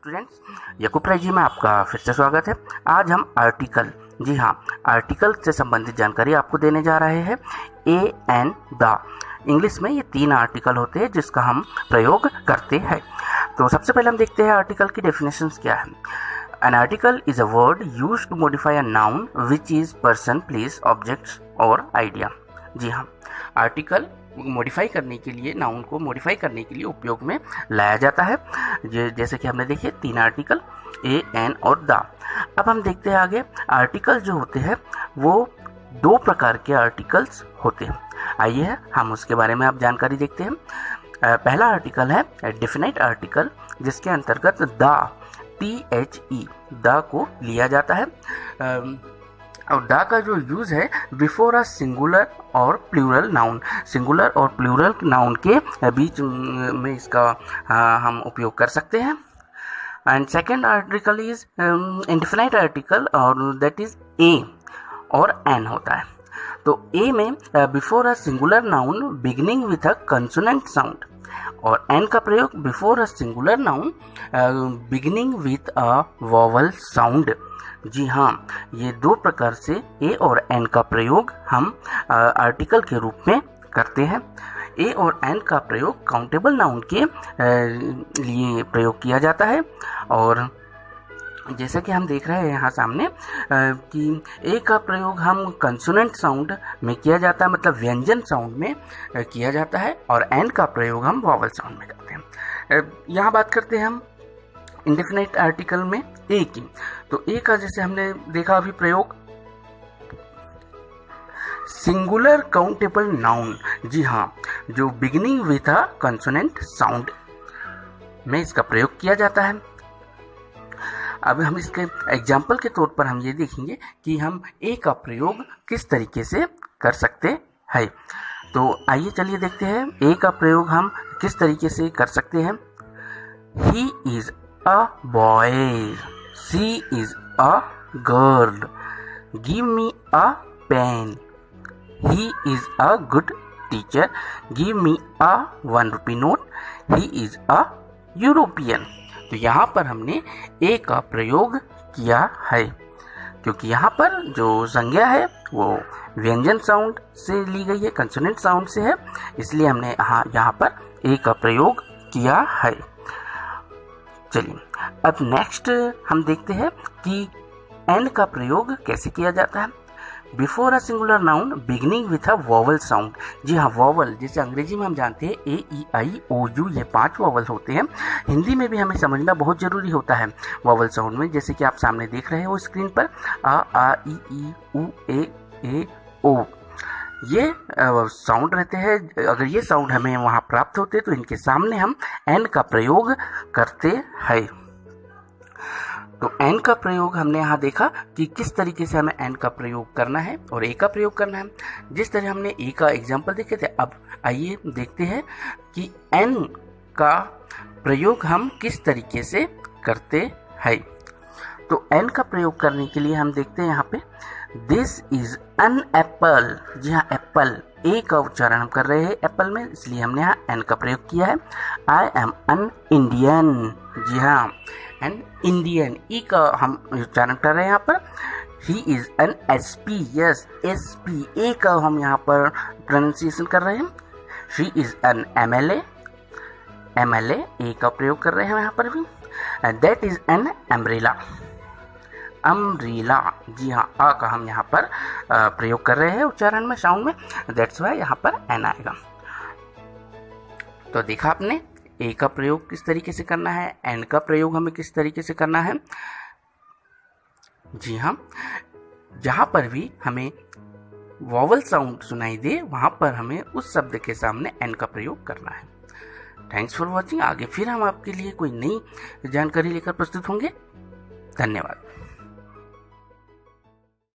Students, याकूब राय जी में आपका फिर से स्वागत है। आज हम आर्टिकल, जी हाँ, आर्टिकल से संबंधित जानकारी आपको देने जा रहे हैं। ए एंड द, इंग्लिश में ये 3 आर्टिकल होते हैं जिसका हम प्रयोग करते हैं। तो सबसे पहले हम देखते हैं आर्टिकल की डेफिनेशंस क्या है। An article is a word used to modify a noun which is person, place, objects और idea। जी हाँ, आर्टिकल मॉडिफाई करने के लिए, नाउन को मॉडिफाई करने के लिए उपयोग में लाया जाता है। जैसे कि हमने देखे 3 आर्टिकल, ए, एन और द। अब हम देखते हैं आगे, आर्टिकल जो होते हैं वो 2 प्रकार के आर्टिकल्स होते हैं। आइए हम उसके बारे में आप जानकारी देखते हैं। पहला आर्टिकल है डेफिनाइट आर्टिकल, जिसके अंतर्गत द, THE, द को लिया जाता है। और द का जो यूज है बिफोर अ सिंगुलर और प्लूरल नाउन, सिंगुलर और प्लूरल नाउन के बीच में इसका हम उपयोग कर सकते हैं। And second article is indefinite article, और दैट इज ए और एन होता है। तो ए में before a singular noun beginning with a consonant sound, और एन का प्रयोग before a singular noun beginning with a vowel sound. जी हाँ, ये 2 प्रकार से ए और एन का प्रयोग हम आर्टिकल के रूप में करते हैं। ए और एन का प्रयोग काउंटेबल नाउन के लिए प्रयोग किया जाता है। और जैसा कि हम देख रहे हैं यहाँ सामने कि ए का प्रयोग हम कंसोनेंट साउंड में किया जाता है, मतलब व्यंजन साउंड में किया जाता है, और एन का प्रयोग हम वॉवल साउंड में करते हैं। यहाँ बात करते हैं हम इंडेफिनाइट आर्टिकल में ए की। तो ए का जैसे हमने देखा अभी प्रयोग, सिंगुलर काउंटेबल नाउन, जी हाँ, जो beginning with a consonant sound में इसका प्रयोग किया जाता है। अब हम इसके एग्जाम्पल के तौर पर हम ये देखेंगे कि हम ए का प्रयोग किस तरीके से कर सकते हैं। तो आइए चलिए देखते हैं ए का प्रयोग हम किस तरीके से कर सकते हैं। He is a boy, she is a girl, give me a pen, he is a good teacher, give me a 1 rupee note, he is a European. तो यहाँ पर हमने ए का प्रयोग किया है, क्योंकि यहाँ पर जो संज्ञा है वो व्यंजन साउंड से ली गई है, कंसोनेंट साउंड से है, इसलिए हमने यहाँ पर ए का प्रयोग किया है। चलिए अब नेक्स्ट हम देखते हैं कि एन का प्रयोग कैसे किया जाता है। Before a singular noun beginning with a vowel sound. जी हाँ, वॉवल जैसे अंग्रेजी में हम जानते हैं AEIOU, ये 5 वॉवल होते हैं। हिंदी में भी हमें समझना बहुत जरूरी होता है वॉवल साउंड में, जैसे कि आप सामने देख रहे हो स्क्रीन पर आ ई ई उ ए ओ, ये साउंड रहते हैं। अगर ये साउंड हमें वहाँ प्राप्त होते तो इनके सामने हम एन का प्रयोग करते हैं। तो एन का प्रयोग हमने यहाँ देखा कि किस तरीके से हमें एन का प्रयोग करना है और ए का प्रयोग करना है। जिस तरह हमने ए का एग्जाम्पल देखे थे, अब आइए देखते हैं कि एन का प्रयोग हम किस तरीके से करते हैं। तो एन का प्रयोग करने के लिए हम देखते हैं यहाँ पे, दिस इज एन एप्पल। जी हाँ, एप्पल, ए का उच्चारण हम कर रहे हैं एप्पल में, इसलिए हमने यहाँ एन का प्रयोग किया है। I am an Indian. जी हाँ, एन इंडियन, ई का हम उच्चारण कर रहे हैं यहाँ पर। He is an SP, yes SP, a का हम यहाँ पर प्रोनाउंसिएशन कर रहे हैं। She is an MLA, a का प्रयोग कर रहे हैं यहाँ पर भी। And that is an umbrella, umbrella. जी हाँ, आ का हम यहाँ पर प्रयोग कर रहे हैं उच्चारण में, साउंड में, दैट्स वाई यहाँ पर एन आएगा। तो देखा आपने ए का प्रयोग किस तरीके से करना है, एन का प्रयोग हमें किस तरीके से करना है। जी हाँ, जहाँ पर भी हमें वॉवल साउंड सुनाई दे वहाँ पर हमें उस शब्द के सामने एन का प्रयोग करना है। Thanks for watching. आगे फिर हम आपके लिए कोई नई जानकारी लेकर प्रस्तुत होंगे। धन्यवाद।